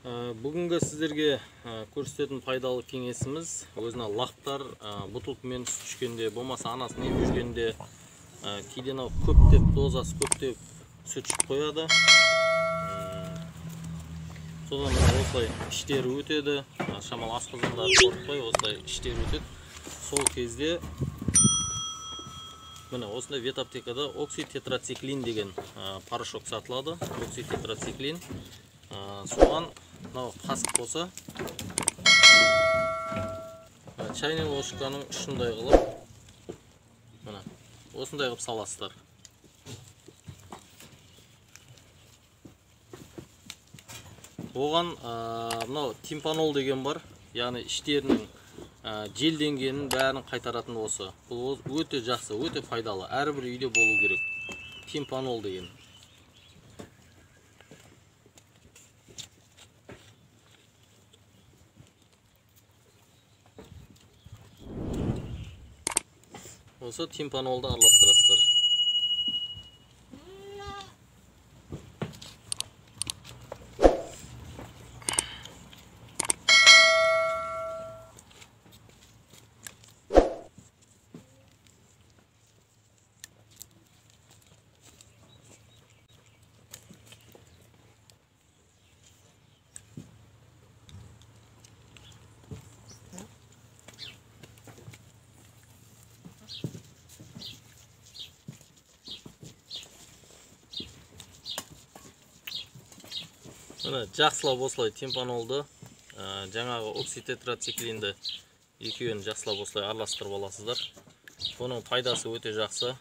Бүгінгі сіздерге көрсететін пайдалы кеңесіміз өзіне лақтар бутылкамен сүт ішкенде, болмаса анасын еміп жүргенде кейде көптеп дозасы көптеп сүт ішіп қояды. Содан осылай іштері өтеді. Шамал асқазанда қорықпай осылай іштері өтеді. Сол кезде міне осындай ветаптекада окситетрациклин деген порошок сатылады. Окситетрациклин. Соған қасық болса чайный ложканың ұшындай қылып міне осындай қылып саласыздар. Оған мынау тимпанол деген бар, яғни іштерінің желденгенін бәрін қайтаратын осы. Бұл өте жақсы, өте пайдалы. Әрбір үйде болу керек. Тимпанол деген. Осы тимпанолды араластырасыздар. Жақсылап осылай тимпанолды, жаңағы окситетрациклинді екеуін жақсылап осылай араластырып аласыздар. Бұның пайдасы өте жақсы.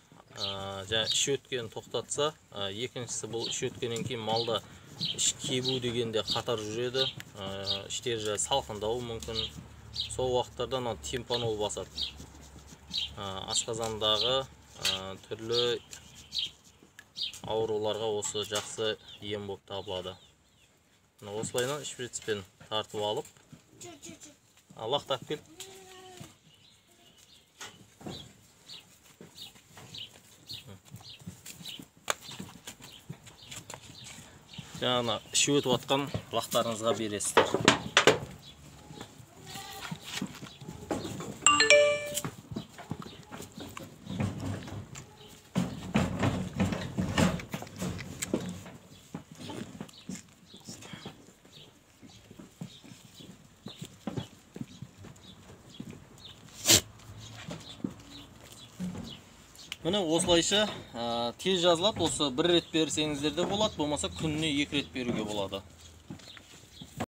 Іш өткенін тоқтатса, екіншісі бұл іш өткеннен кейін малда іш кебу дегенде қатар жүреді. Іштері салқындауы мүмкін. Сол уақыттарда тимпанол басады. Асқазандағы түрлі ауруларға осы жақсы ем болып табылады. Осылайынан шприцпен тартып алып, лақтап кел. Жаңа іші өтіп атқан лақтарыңызға бересіздер. Міне осылайша тез жазылады. Осы бір рет берсеңіздер де болады, болмаса күніне 2 рет беруге болады.